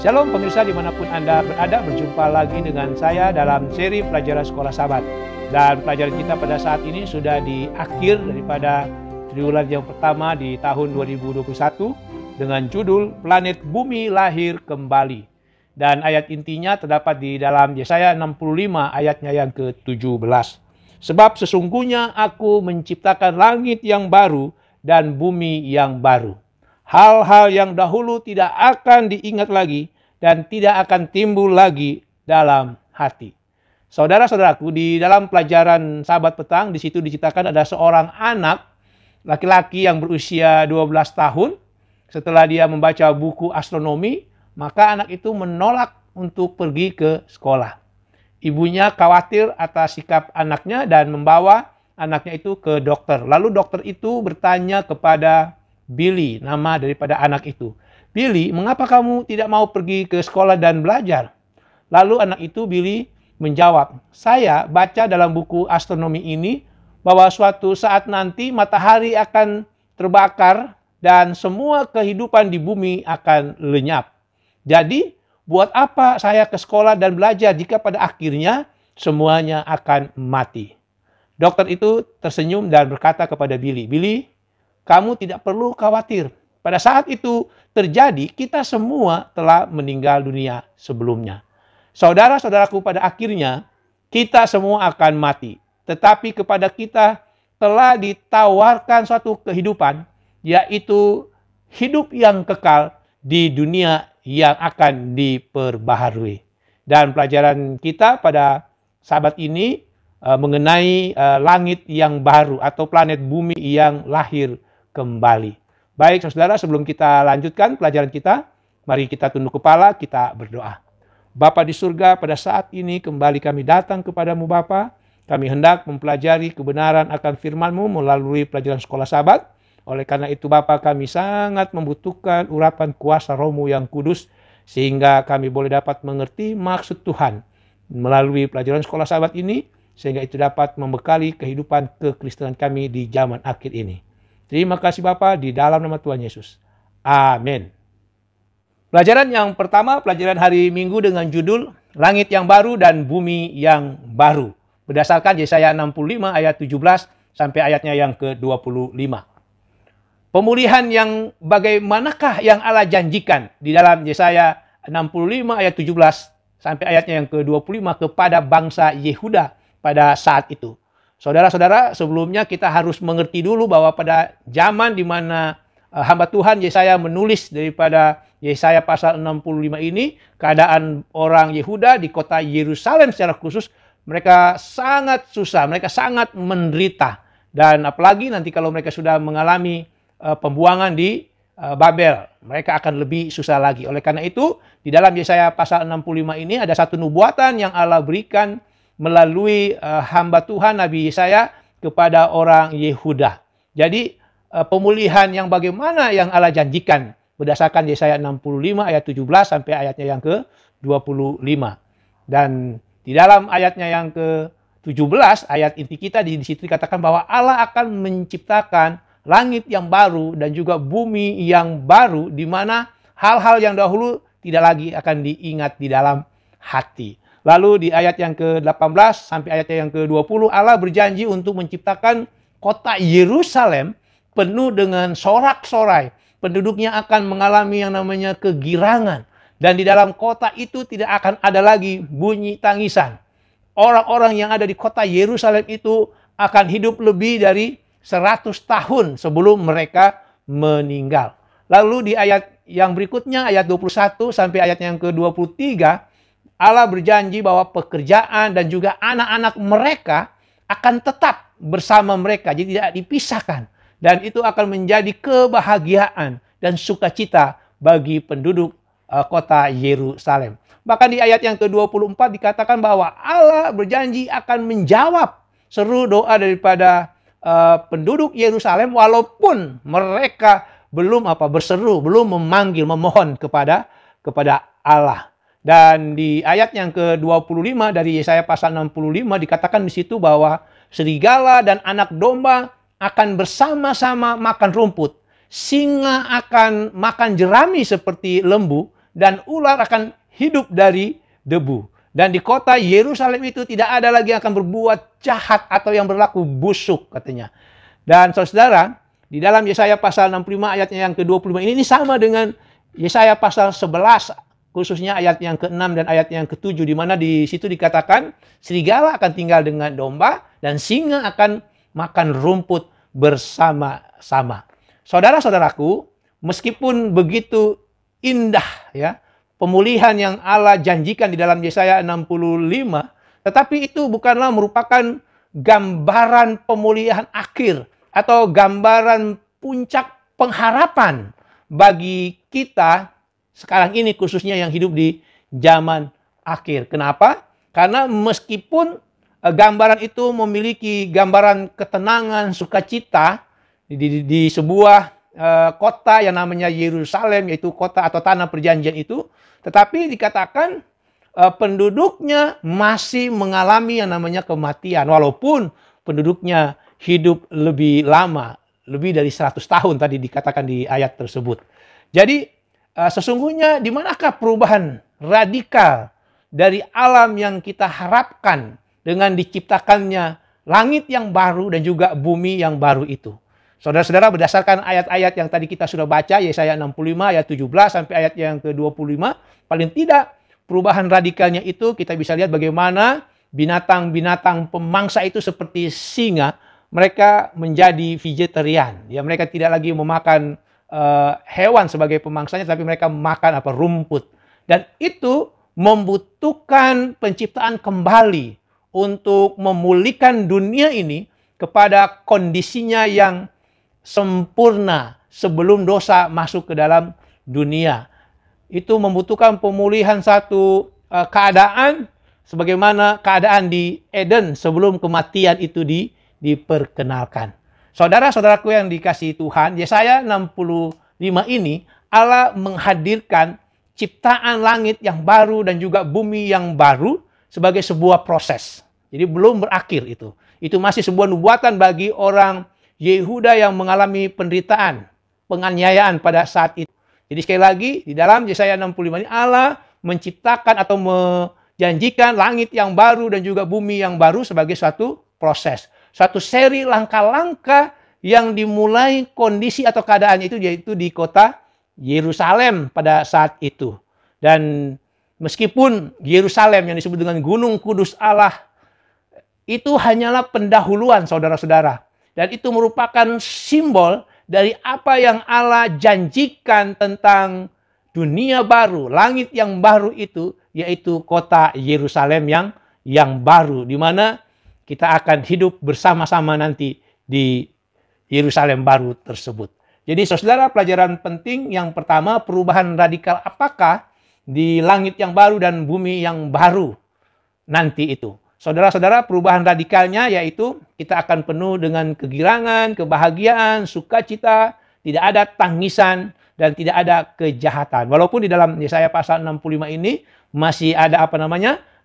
Shalom pemirsa dimanapun Anda berada, berjumpa lagi dengan saya dalam seri pelajaran Sekolah Sabat. Dan pelajaran kita pada saat ini sudah di akhir daripada triwulan yang pertama di tahun 2021 dengan judul Planet Bumi Lahir Kembali. Dan ayat intinya terdapat di dalam Yesaya 65 ayatnya yang ke-17. Sebab sesungguhnya aku menciptakan langit yang baru dan bumi yang baru. Hal-hal yang dahulu tidak akan diingat lagi dan tidak akan timbul lagi dalam hati. Saudara-saudaraku, di dalam pelajaran Sabat petang, di situ diceritakan ada seorang anak laki-laki yang berusia 12 tahun. Setelah dia membaca buku astronomi, maka anak itu menolak untuk pergi ke sekolah. Ibunya khawatir atas sikap anaknya dan membawa anaknya itu ke dokter. Lalu dokter itu bertanya kepada Billy, nama daripada anak itu. Billy, mengapa kamu tidak mau pergi ke sekolah dan belajar? Lalu anak itu, Billy, menjawab, saya baca dalam buku astronomi ini bahwa suatu saat nanti matahari akan terbakar dan semua kehidupan di bumi akan lenyap. Jadi, buat apa saya ke sekolah dan belajar jika pada akhirnya semuanya akan mati? Dokter itu tersenyum dan berkata kepada Billy, Billy, kamu tidak perlu khawatir. Pada saat itu terjadi, kita semua telah meninggal dunia sebelumnya. Saudara-saudaraku, pada akhirnya kita semua akan mati. Tetapi kepada kita telah ditawarkan suatu kehidupan, yaitu hidup yang kekal di dunia yang akan diperbaharui. Dan pelajaran kita pada Sabat ini mengenai langit yang baru atau planet bumi yang lahir kembali. Baik saudara, sebelum kita lanjutkan pelajaran kita, mari kita tunduk kepala, kita berdoa. Bapa di surga, pada saat ini kembali kami datang kepadamu Bapa. Kami hendak mempelajari kebenaran akan firman-Mu melalui pelajaran Sekolah Sabat. Oleh karena itu Bapa, kami sangat membutuhkan urapan kuasa Roh-Mu yang kudus, sehingga kami boleh dapat mengerti maksud Tuhan melalui pelajaran Sekolah Sabat ini, sehingga itu dapat membekali kehidupan kekristenan kami di zaman akhir ini. Terima kasih Bapa, di dalam nama Tuhan Yesus. Amin. Pelajaran yang pertama, pelajaran hari Minggu dengan judul Langit yang Baru dan Bumi yang Baru. Berdasarkan Yesaya 65 ayat 17 sampai ayatnya yang ke-25. Pemulihan yang bagaimanakah yang Allah janjikan di dalam Yesaya 65 ayat 17 sampai ayatnya yang ke-25 kepada bangsa Yehuda pada saat itu. Saudara-saudara, sebelumnya kita harus mengerti dulu bahwa pada zaman di mana hamba Tuhan Yesaya menulis daripada Yesaya pasal 65 ini, keadaan orang Yehuda di kota Yerusalem secara khusus, mereka sangat susah, mereka sangat menderita. Dan apalagi nanti kalau mereka sudah mengalami pembuangan di Babel, mereka akan lebih susah lagi. Oleh karena itu, di dalam Yesaya pasal 65 ini ada satu nubuatan yang Allah berikan melalui hamba Tuhan Nabi Yesaya kepada orang Yehuda. Jadi pemulihan yang bagaimana yang Allah janjikan berdasarkan Yesaya 65 ayat 17 sampai ayatnya yang ke-25. Dan di dalam ayatnya yang ke-17, ayat inti kita di situ dikatakan bahwa Allah akan menciptakan langit yang baru dan juga bumi yang baru, di mana hal-hal yang dahulu tidak lagi akan diingat di dalam hati. Lalu di ayat yang ke-18 sampai ayat yang ke-20, Allah berjanji untuk menciptakan kota Yerusalem penuh dengan sorak-sorai. Penduduknya akan mengalami yang namanya kegirangan. Dan di dalam kota itu tidak akan ada lagi bunyi tangisan. Orang-orang yang ada di kota Yerusalem itu akan hidup lebih dari 100 tahun sebelum mereka meninggal. Lalu di ayat yang berikutnya, ayat 21 sampai ayat yang ke-23, Allah berjanji bahwa pekerjaan dan juga anak-anak mereka akan tetap bersama mereka, jadi tidak dipisahkan. Dan itu akan menjadi kebahagiaan dan sukacita bagi penduduk kota Yerusalem. Bahkan di ayat yang ke-24 dikatakan bahwa Allah berjanji akan menjawab seru doa daripada penduduk Yerusalem walaupun mereka belum berseru, belum memanggil, memohon kepada Allah. Dan di ayat yang ke-25 dari Yesaya pasal 65 dikatakan di situ bahwa serigala dan anak domba akan bersama-sama makan rumput. Singa akan makan jerami seperti lembu dan ular akan hidup dari debu. Dan di kota Yerusalem itu tidak ada lagi yang akan berbuat jahat atau yang berlaku busuk katanya. Dan saudara, di dalam Yesaya pasal 65 ayatnya yang ke-25 ini sama dengan Yesaya pasal 11, khususnya ayat yang ke-6 dan ayat yang ke-7, di mana di situ dikatakan serigala akan tinggal dengan domba dan singa akan makan rumput bersama-sama. Saudara-saudaraku, meskipun begitu indah ya pemulihan yang Allah janjikan di dalam Yesaya 65, tetapi itu bukanlah merupakan gambaran pemulihan akhir atau gambaran puncak pengharapan bagi kita sekarang ini, khususnya yang hidup di zaman akhir. Kenapa? Karena meskipun gambaran itu memiliki gambaran ketenangan, sukacita di sebuah kota yang namanya Yerusalem, yaitu kota atau tanah perjanjian itu, tetapi dikatakan penduduknya masih mengalami yang namanya kematian, walaupun penduduknya hidup lebih lama, lebih dari 100 tahun tadi dikatakan di ayat tersebut. Jadi sesungguhnya di manakah perubahan radikal dari alam yang kita harapkan dengan diciptakannya langit yang baru dan juga bumi yang baru itu? Saudara-saudara, berdasarkan ayat-ayat yang tadi kita sudah baca, Yesaya 65 ayat 17 sampai ayat yang ke-25, paling tidak perubahan radikalnya itu kita bisa lihat bagaimana binatang-binatang pemangsa itu seperti singa, mereka menjadi vegetarian. Ya, mereka tidak lagi memakan hewan sebagai pemangsanya, tapi mereka makan rumput. Dan itu membutuhkan penciptaan kembali untuk memulihkan dunia ini kepada kondisinya yang sempurna sebelum dosa masuk ke dalam dunia. Itu membutuhkan pemulihan satu keadaan sebagaimana keadaan di Eden sebelum kematian itu diperkenalkan. Saudara-saudaraku yang dikasihi Tuhan, Yesaya 65 ini Allah menghadirkan ciptaan langit yang baru dan juga bumi yang baru sebagai sebuah proses. Jadi belum berakhir itu. Itu masih sebuah nubuatan bagi orang Yehuda yang mengalami penderitaan, penganiayaan pada saat itu. Jadi sekali lagi di dalam Yesaya 65 ini Allah menciptakan atau menjanjikan langit yang baru dan juga bumi yang baru sebagai suatu proses. Suatu seri langkah-langkah yang dimulai kondisi atau keadaannya itu yaitu di kota Yerusalem pada saat itu. Dan meskipun Yerusalem yang disebut dengan Gunung Kudus Allah itu hanyalah pendahuluan saudara-saudara. Dan itu merupakan simbol dari apa yang Allah janjikan tentang dunia baru, langit yang baru itu, yaitu kota Yerusalem yang baru, di mana kita akan hidup bersama-sama nanti di Yerusalem baru tersebut. Jadi saudara, pelajaran penting yang pertama, perubahan radikal apakah di langit yang baru dan bumi yang baru nanti itu. Saudara-saudara, perubahan radikalnya yaitu kita akan penuh dengan kegirangan, kebahagiaan, sukacita, tidak ada tangisan, dan tidak ada kejahatan. Walaupun di dalam Yesaya pasal 65 ini masih ada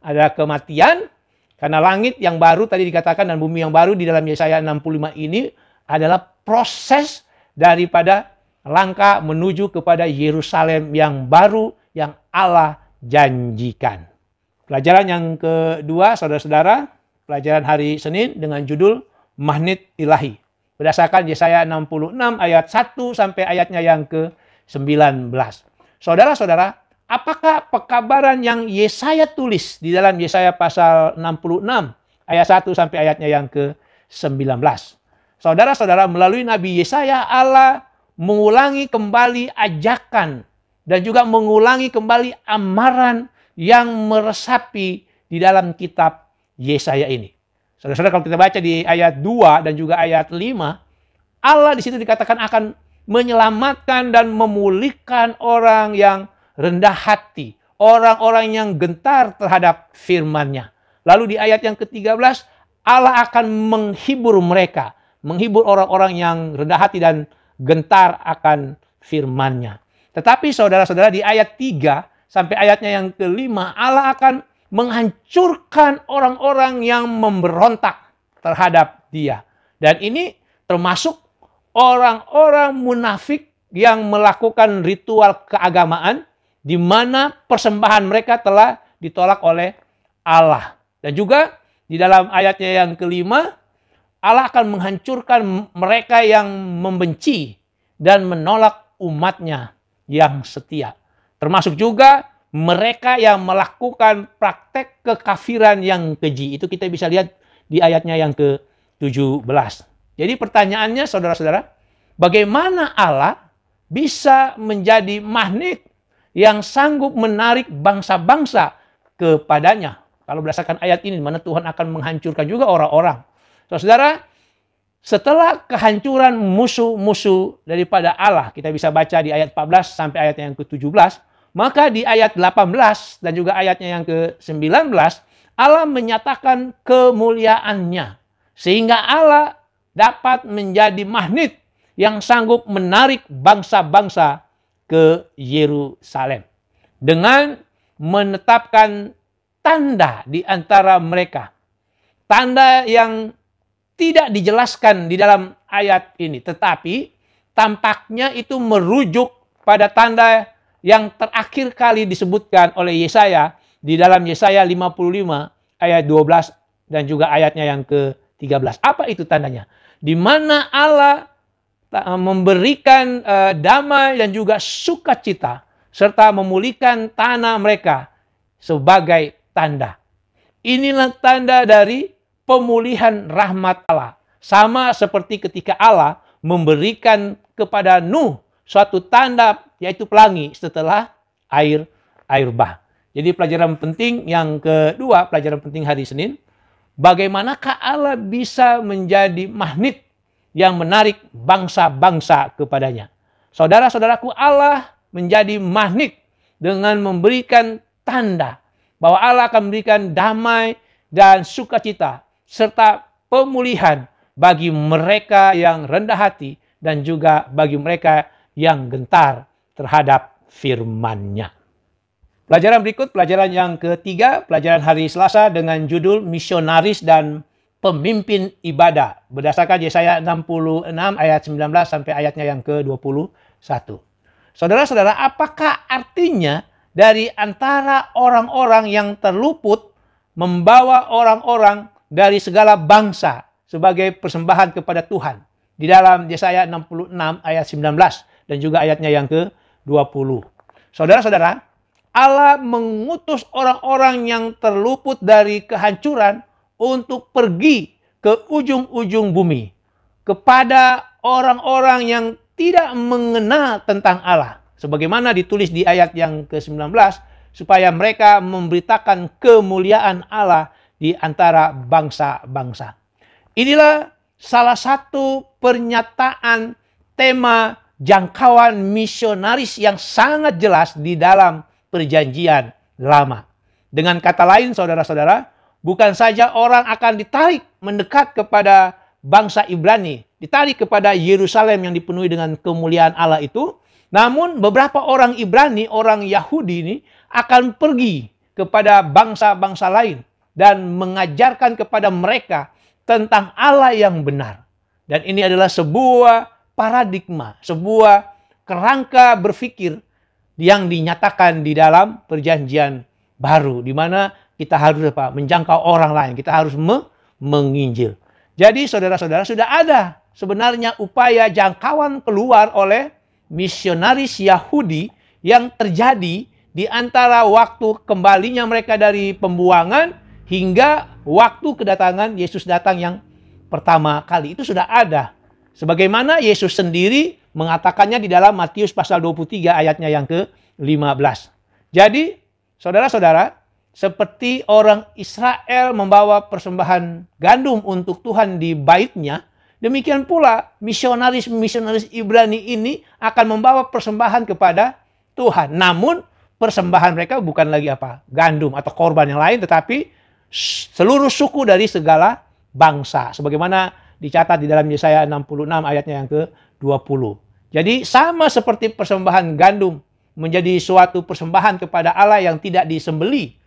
ada kematian, karena langit yang baru tadi dikatakan dan bumi yang baru di dalam Yesaya 65 ini adalah proses daripada langkah menuju kepada Yerusalem yang baru yang Allah janjikan. Pelajaran yang kedua, saudara-saudara, pelajaran hari Senin dengan judul Magnet Ilahi. Berdasarkan Yesaya 66 ayat 1 sampai ayatnya yang ke-19. Saudara-saudara, apakah pekabaran yang Yesaya tulis di dalam Yesaya pasal 66 ayat 1 sampai ayatnya yang ke-19? Saudara-saudara, melalui Nabi Yesaya Allah mengulangi kembali ajakan dan juga mengulangi kembali amaran yang meresapi di dalam kitab Yesaya ini. Saudara-saudara, kalau kita baca di ayat 2 dan juga ayat 5, Allah di situ dikatakan akan menyelamatkan dan memulihkan orang yang rendah hati, orang-orang yang gentar terhadap firman-Nya. Lalu di ayat yang ke-13, Allah akan menghibur mereka, menghibur orang-orang yang rendah hati dan gentar akan firman-Nya. Tetapi saudara-saudara, di ayat 3 sampai ayatnya yang ke-5, Allah akan menghancurkan orang-orang yang memberontak terhadap Dia. Dan ini termasuk orang-orang munafik yang melakukan ritual keagamaan di mana persembahan mereka telah ditolak oleh Allah. Dan juga di dalam ayatnya yang kelima, Allah akan menghancurkan mereka yang membenci dan menolak umatnya yang setia. Termasuk juga mereka yang melakukan praktek kekafiran yang keji. Itu kita bisa lihat di ayatnya yang ke-17. Jadi pertanyaannya saudara-saudara, bagaimana Allah bisa menjadi magnet yang sanggup menarik bangsa-bangsa kepadanya? Kalau berdasarkan ayat ini, mana Tuhan akan menghancurkan juga orang-orang. Saudara, setelah kehancuran musuh-musuh daripada Allah, kita bisa baca di ayat 14 sampai ayat yang ke-17, maka di ayat 18 dan juga ayatnya yang ke-19, Allah menyatakan kemuliaannya. Sehingga Allah dapat menjadi magnet yang sanggup menarik bangsa-bangsa ke Yerusalem. Dengan menetapkan tanda di antara mereka. Tanda yang tidak dijelaskan di dalam ayat ini. Tetapi tampaknya itu merujuk pada tanda yang terakhir kali disebutkan oleh Yesaya di dalam Yesaya 55 ayat 12 dan juga ayatnya yang ke-13. Apa itu tandanya? Di mana Allah memberikan damai dan juga sukacita serta memulihkan tanah mereka sebagai tanda. Inilah tanda dari pemulihan rahmat Allah. Sama seperti ketika Allah memberikan kepada Nuh suatu tanda, yaitu pelangi setelah air bah. Jadi pelajaran penting yang kedua, pelajaran penting hari Senin, bagaimanakah Allah bisa menjadi magnet yang menarik bangsa-bangsa kepadanya. Saudara-saudaraku, Allah menjadi magnet dengan memberikan tanda bahwa Allah akan memberikan damai dan sukacita serta pemulihan bagi mereka yang rendah hati dan juga bagi mereka yang gentar terhadap firman-Nya. Pelajaran berikut, pelajaran yang ketiga, pelajaran hari Selasa dengan judul Misionaris dan Pemimpin Ibadah. Berdasarkan Yesaya 66 ayat 19 sampai ayatnya yang ke-21. Saudara-saudara, apakah artinya dari antara orang-orang yang terluput membawa orang-orang dari segala bangsa sebagai persembahan kepada Tuhan? Di dalam Yesaya 66 ayat 19 dan juga ayatnya yang ke-20. Saudara-saudara, Allah mengutus orang-orang yang terluput dari kehancuran untuk pergi ke ujung-ujung bumi. Kepada orang-orang yang tidak mengenal tentang Allah. Sebagaimana ditulis di ayat yang ke-19. Supaya mereka memberitakan kemuliaan Allah di antara bangsa-bangsa. Inilah salah satu pernyataan tema jangkauan misionaris yang sangat jelas di dalam Perjanjian Lama. Dengan kata lain, saudara-saudara, bukan saja orang akan ditarik mendekat kepada bangsa Ibrani, ditarik kepada Yerusalem yang dipenuhi dengan kemuliaan Allah itu, namun beberapa orang Ibrani, orang Yahudi ini akan pergi kepada bangsa-bangsa lain dan mengajarkan kepada mereka tentang Allah yang benar. Dan ini adalah sebuah paradigma, sebuah kerangka berpikir yang dinyatakan di dalam Perjanjian Baru, di mana kita harus menjangkau orang lain, kita harus menginjil. Jadi saudara-saudara, sudah ada sebenarnya upaya jangkauan keluar oleh misionaris Yahudi yang terjadi di antara waktu kembalinya mereka dari pembuangan hingga waktu kedatangan Yesus datang yang pertama kali. Itu sudah ada. Sebagaimana Yesus sendiri mengatakannya di dalam Matius pasal 23 ayatnya yang ke-15. Jadi, saudara-saudara, seperti orang Israel membawa persembahan gandum untuk Tuhan di baitnya, demikian pula misionaris-misionaris Ibrani ini akan membawa persembahan kepada Tuhan. Namun, persembahan mereka bukan lagi gandum atau korban yang lain, tetapi seluruh suku dari segala bangsa. Sebagaimana dicatat di dalam Yesaya 66 ayatnya yang ke-20. Jadi sama seperti persembahan gandum menjadi suatu persembahan kepada Allah yang tidak disembeli.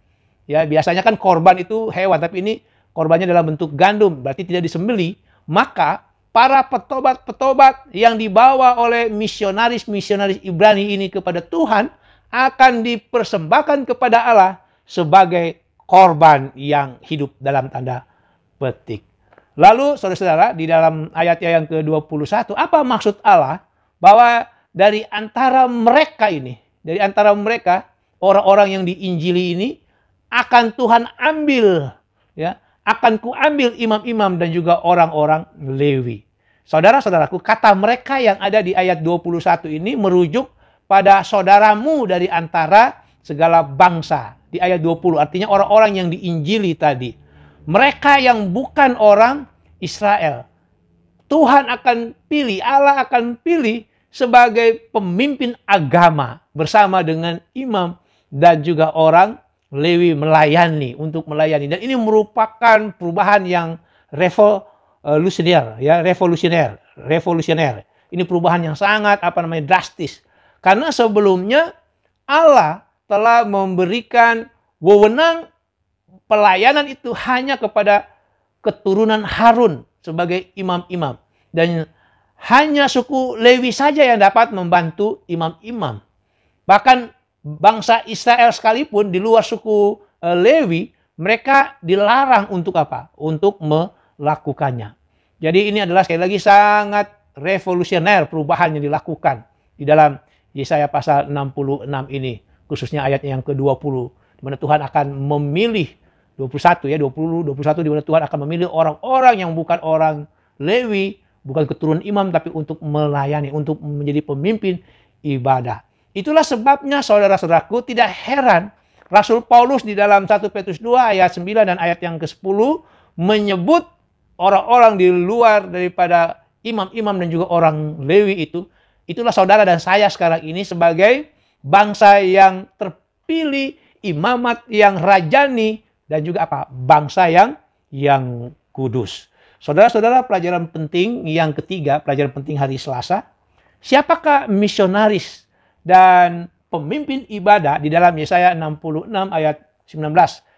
Ya, biasanya kan korban itu hewan, tapi ini korbannya dalam bentuk gandum, berarti tidak disembeli. Maka para petobat-petobat yang dibawa oleh misionaris-misionaris Ibrani ini kepada Tuhan akan dipersembahkan kepada Allah sebagai korban yang hidup dalam tanda petik. Lalu saudara-saudara, di dalam ayat yang ke-21, apa maksud Allah bahwa dari antara mereka ini, dari antara mereka orang-orang yang diinjili ini akan Tuhan ambil, ya, akan kuambil imam-imam dan juga orang-orang Lewi. Saudara-saudaraku, kata mereka yang ada di ayat 21 ini merujuk pada saudaramu dari antara segala bangsa. Di ayat 20 artinya orang-orang yang diinjili tadi. Mereka yang bukan orang Israel. Tuhan akan pilih, Allah akan pilih sebagai pemimpin agama bersama dengan imam dan juga orang Lewi untuk melayani. Dan ini merupakan perubahan yang revolusioner. Ini perubahan yang sangat drastis. Karena sebelumnya Allah telah memberikan wewenang pelayanan itu hanya kepada keturunan Harun sebagai imam-imam. Dan hanya suku Lewi saja yang dapat membantu imam-imam. Bahkan bangsa Israel sekalipun di luar suku Lewi, mereka dilarang untuk apa? Untuk melakukannya. Jadi ini adalah sekali lagi sangat revolusioner perubahan yang dilakukan di dalam Yesaya pasal 66 ini. Khususnya ayat yang ke-20. Di mana Tuhan akan memilih 21 di mana Tuhan akan memilih orang-orang yang bukan orang Lewi, bukan keturunan imam, tapi untuk melayani, untuk menjadi pemimpin ibadah. Itulah sebabnya saudara-saudaraku tidak heran Rasul Paulus di dalam 1 Petrus 2 ayat 9 dan ayat yang ke-10 menyebut orang-orang di luar daripada imam-imam dan juga orang Lewi itu. Itulah saudara dan saya sekarang ini sebagai bangsa yang terpilih, imamat yang rajani, dan juga bangsa yang kudus. Saudara-saudara, pelajaran penting yang ketiga, pelajaran penting hari Selasa. Siapakah misionaris dan pemimpin ibadah di dalam Yesaya 66 ayat 19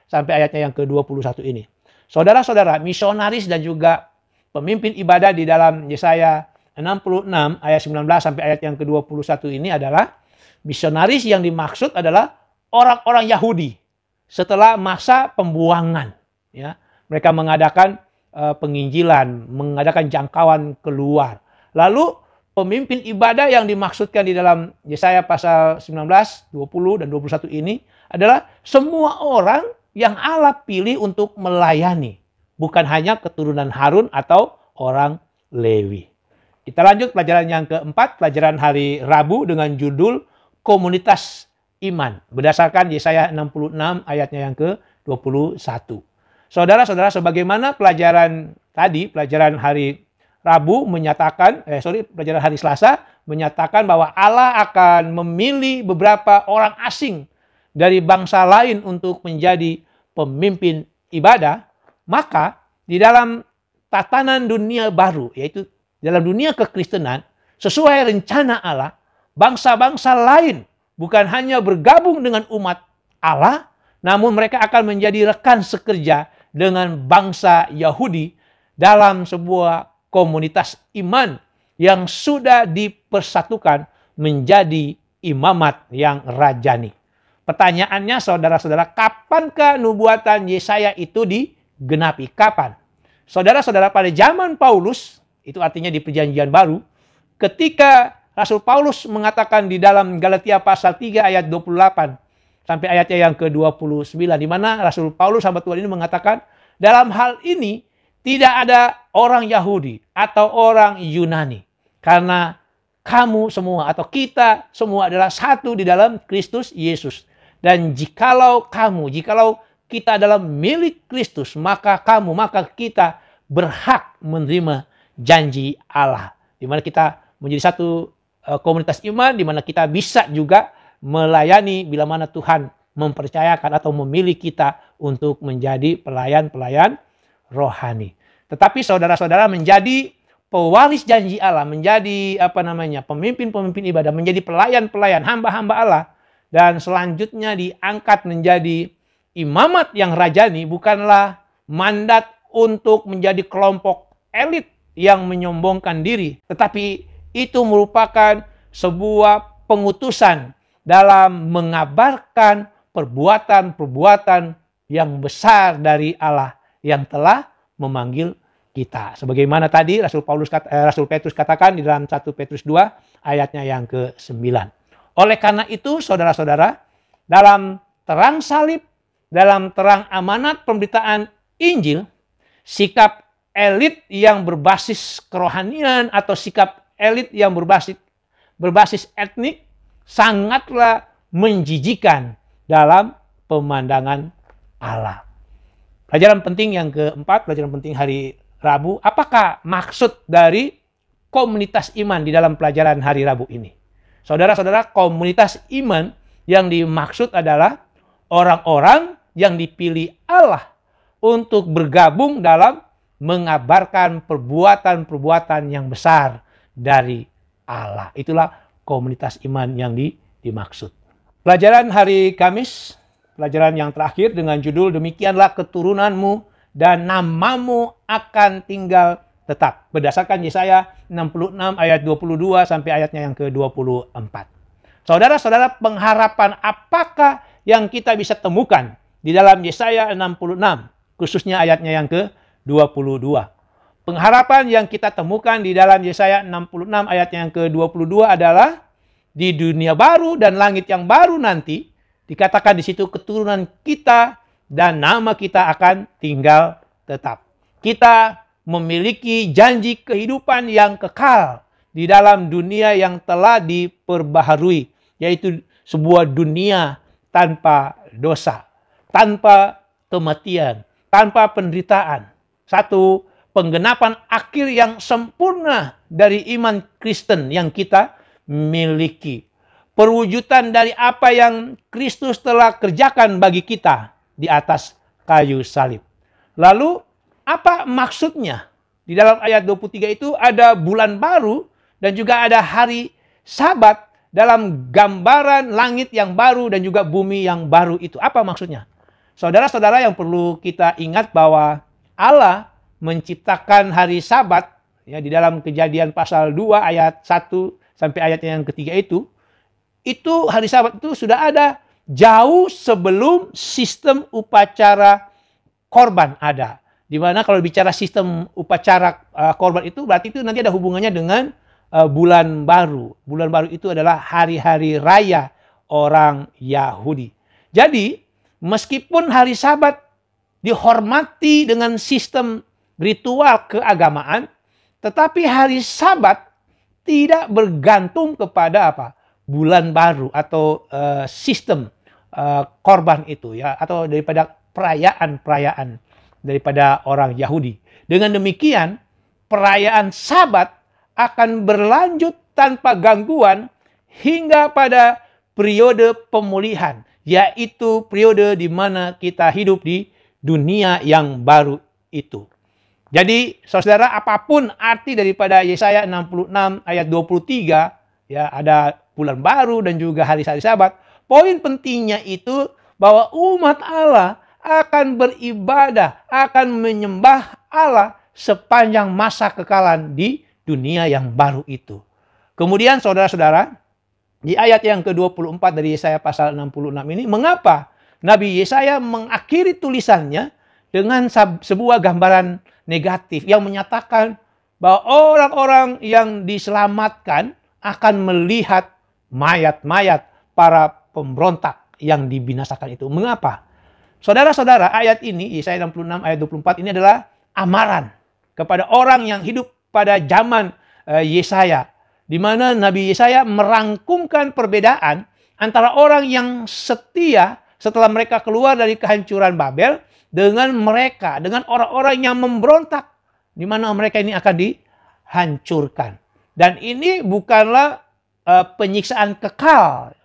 sampai ayatnya yang ke-21 ini? Saudara-saudara, misionaris dan juga pemimpin ibadah di dalam Yesaya 66 ayat 19 sampai ayat yang ke-21 ini adalah misionaris yang dimaksud adalah orang-orang Yahudi setelah masa pembuangan. Ya, mereka mengadakan penginjilan, mengadakan jangkauan keluar. Lalu pemimpin ibadah yang dimaksudkan di dalam Yesaya pasal 19, 20, dan 21 ini adalah semua orang yang Allah pilih untuk melayani. Bukan hanya keturunan Harun atau orang Lewi. Kita lanjut pelajaran yang keempat, pelajaran hari Rabu dengan judul Komunitas Iman. Berdasarkan Yesaya 66 ayatnya yang ke-21. Saudara-saudara, sebagaimana pelajaran tadi, pelajaran hari Rabu pelajaran hari Selasa menyatakan bahwa Allah akan memilih beberapa orang asing dari bangsa lain untuk menjadi pemimpin ibadah, maka di dalam tatanan dunia baru, yaitu dalam dunia kekristenan, sesuai rencana Allah, bangsa-bangsa lain bukan hanya bergabung dengan umat Allah, namun mereka akan menjadi rekan sekerja dengan bangsa Yahudi dalam sebuah komunitas iman yang sudah dipersatukan menjadi imamat yang rajani. Pertanyaannya saudara-saudara, kapankah nubuatan Yesaya itu digenapi? Kapan? Saudara-saudara, pada zaman Paulus, itu artinya di perjanjian baru, ketika Rasul Paulus mengatakan di dalam Galatia pasal 3 ayat 28 sampai ayatnya yang ke-29, di mana Rasul Paulus sahabat Tuhan ini mengatakan, dalam hal ini tidak ada orang Yahudi atau orang Yunani, karena kamu semua atau kita semua adalah satu di dalam Kristus Yesus. Dan jikalau kita adalah milik Kristus, maka kita berhak menerima janji Allah. Di mana kita menjadi satu komunitas iman, di mana kita bisa juga melayani bila mana Tuhan mempercayakan atau memilih kita untuk menjadi pelayan-pelayan rohani. Tetapi saudara-saudara, menjadi pewaris janji Allah, menjadi pemimpin-pemimpin ibadah, menjadi pelayan-pelayan, hamba-hamba Allah, dan selanjutnya diangkat menjadi imamat yang rajani bukanlah mandat untuk menjadi kelompok elit yang menyombongkan diri, tetapi itu merupakan sebuah pengutusan dalam mengabarkan perbuatan-perbuatan yang besar dari Allah yang telah memanggil kita. Sebagaimana tadi Rasul Petrus katakan di dalam 1 Petrus 2 ayatnya yang ke-9. Oleh karena itu saudara-saudara, dalam terang salib, dalam terang amanat pemberitaan Injil, sikap elit yang berbasis kerohanian atau sikap elit yang berbasis etnik sangatlah menjijikan dalam pemandangan Allah. Pelajaran penting yang keempat, pelajaran penting hari Rabu, apakah maksud dari komunitas iman di dalam pelajaran hari Rabu ini? Saudara-saudara, komunitas iman yang dimaksud adalah orang-orang yang dipilih Allah untuk bergabung dalam mengabarkan perbuatan-perbuatan yang besar dari Allah. Itulah komunitas iman yang dimaksud. Pelajaran hari Kamis, pelajaran yang terakhir dengan judul demikianlah keturunanmu dan namamu akan tinggal tetap. Berdasarkan Yesaya 66 ayat 22 sampai ayatnya yang ke-24. Saudara-saudara, pengharapan apakah yang kita bisa temukan di dalam Yesaya 66, khususnya ayatnya yang ke-22. Pengharapan yang kita temukan di dalam Yesaya 66 ayatnya yang ke-22 adalah di dunia baru dan langit yang baru nanti, dikatakan di situ keturunan kita dan nama kita akan tinggal tetap. Kita memiliki janji kehidupan yang kekal di dalam dunia yang telah diperbaharui, yaitu sebuah dunia tanpa dosa, tanpa kematian, tanpa penderitaan. Satu penggenapan akhir yang sempurna dari iman Kristen yang kita miliki. Perwujudan dari apa yang Kristus telah kerjakan bagi kita di atas kayu salib. Lalu apa maksudnya? Di dalam ayat 23 itu ada bulan baru dan juga ada hari Sabat dalam gambaran langit yang baru dan juga bumi yang baru itu. Apa maksudnya? Saudara-saudara, yang perlu kita ingat bahwa Allah menciptakan hari Sabat ya, di dalam Kejadian pasal 2 ayat 1 sampai ayatnya yang ketiga itu hari Sabat itu sudah ada jauh sebelum sistem upacara korban ada. Di mana kalau bicara sistem upacara korban itu berarti itu nanti ada hubungannya dengan bulan baru. Bulan baru itu adalah hari-hari raya orang Yahudi. Jadi meskipun hari Sabat dihormati dengan sistem ritual keagamaan, tetapi hari Sabat tidak bergantung kepada apa? Bulan baru atau sistem korban itu ya, atau daripada perayaan-perayaan daripada orang Yahudi. Dengan demikian, perayaan Sabat akan berlanjut tanpa gangguan hingga pada periode pemulihan, yaitu periode di mana kita hidup di dunia yang baru itu. Jadi, saudara, apapun arti daripada Yesaya 66 ayat 23, ya, ada bulan baru dan juga hari-hari Sabat, poin pentingnya itu bahwa umat Allah akan beribadah, akan menyembah Allah sepanjang masa kekalan di dunia yang baru itu. Kemudian saudara-saudara, di ayat yang ke-24 dari Yesaya pasal 66 ini, mengapa Nabi Yesaya mengakhiri tulisannya dengan sebuah gambaran negatif yang menyatakan bahwa orang-orang yang diselamatkan akan melihat mayat-mayat para pemberontak yang dibinasakan itu. Mengapa? Saudara-saudara, ayat ini, Yesaya 66 ayat 24 ini adalah amaran kepada orang yang hidup pada zaman Yesaya, di mana Nabi Yesaya merangkumkan perbedaan antara orang yang setia setelah mereka keluar dari kehancuran Babel dengan orang-orang yang memberontak, di mana mereka ini akan dihancurkan. Dan ini bukanlah penyiksaan kekal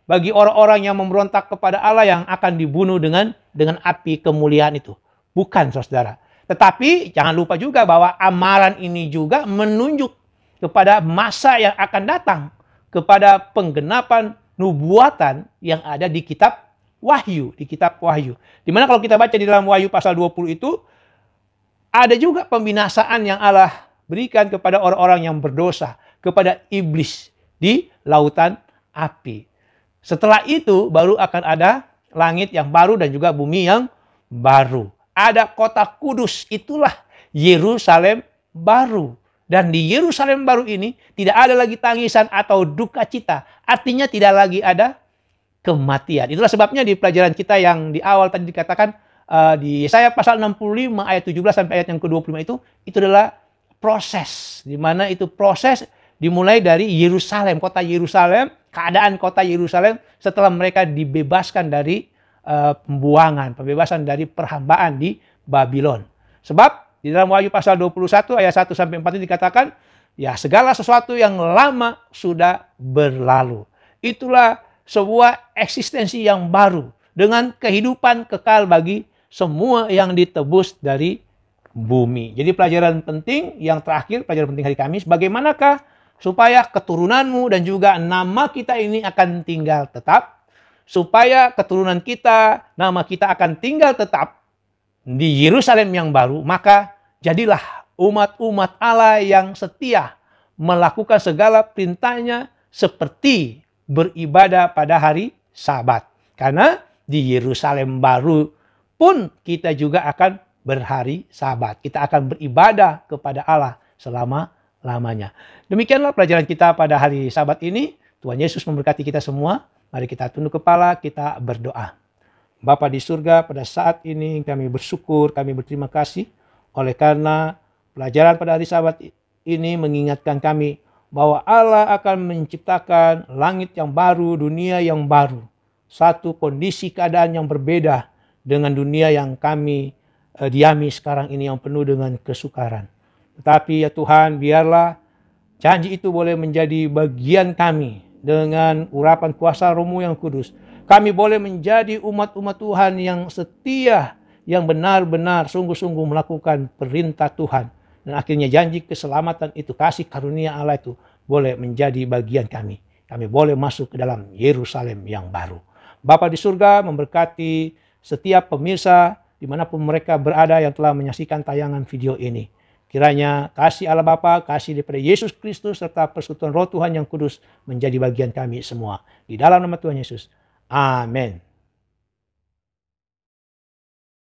bagi orang-orang yang memberontak kepada Allah yang akan dibunuh dengan api kemuliaan itu. Bukan, saudara. Tetapi jangan lupa juga bahwa amaran ini juga menunjuk kepada masa yang akan datang, kepada penggenapan nubuatan yang ada di kitab Wahyu, Di mana kalau kita baca di dalam Wahyu pasal 20 itu ada juga pembinasaan yang Allah berikan kepada orang-orang yang berdosa, kepada iblis di lautan api. Setelah itu baru akan ada langit yang baru dan juga bumi yang baru. Ada kota kudus, itulah Yerusalem baru. Dan di Yerusalem baru ini tidak ada lagi tangisan atau duka cita. Artinya tidak lagi ada kematian. Itulah sebabnya di pelajaran kita yang di awal tadi dikatakan di Yesaya pasal 65 ayat 17 sampai ayat yang ke-25 itu adalah proses. Di mana itu proses dimulai dari Yerusalem, kota Yerusalem, keadaan kota Yerusalem setelah mereka dibebaskan dari pembuangan, pembebasan dari perhambaan di Babylon. Sebab di dalam Wahyu pasal 21 ayat 1 sampai 4 itu dikatakan, ya segala sesuatu yang lama sudah berlalu. Itulah sebuah eksistensi yang baru dengan kehidupan kekal bagi semua yang ditebus dari bumi. Jadi pelajaran penting yang terakhir, pelajaran penting hari Kamis, bagaimanakah supaya keturunanmu dan juga nama kita ini akan tinggal tetap, supaya keturunan kita, nama kita akan tinggal tetap di Yerusalem yang baru, maka jadilah umat-umat Allah yang setia melakukan segala perintahnya seperti beribadah pada hari Sabat. Karena di Yerusalem baru pun kita juga akan berhari Sabat. Kita akan beribadah kepada Allah selama-lamanya. Demikianlah pelajaran kita pada hari Sabat ini. Tuhan Yesus memberkati kita semua. Mari kita tunduk kepala, kita berdoa. Bapa di surga, pada saat ini kami bersyukur, kami berterima kasih oleh karena pelajaran pada hari Sabat ini mengingatkan kami bahwa Allah akan menciptakan langit yang baru, dunia yang baru. Satu kondisi keadaan yang berbeda dengan dunia yang kami diami sekarang ini yang penuh dengan kesukaran. Tetapi ya Tuhan, biarlah janji itu boleh menjadi bagian kami dengan urapan kuasa Roh-Mu yang kudus. Kami boleh menjadi umat-umat Tuhan yang setia, yang benar-benar sungguh-sungguh melakukan perintah Tuhan. Dan akhirnya janji keselamatan itu, kasih karunia Allah itu boleh menjadi bagian kami. Kami boleh masuk ke dalam Yerusalem yang baru. Bapa di surga memberkati setiap pemirsa dimanapun mereka berada yang telah menyaksikan tayangan video ini. Kiranya kasih Allah Bapa, kasih daripada Yesus Kristus, serta persekutuan Roh Tuhan yang kudus menjadi bagian kami semua. Di dalam nama Tuhan Yesus. Amin.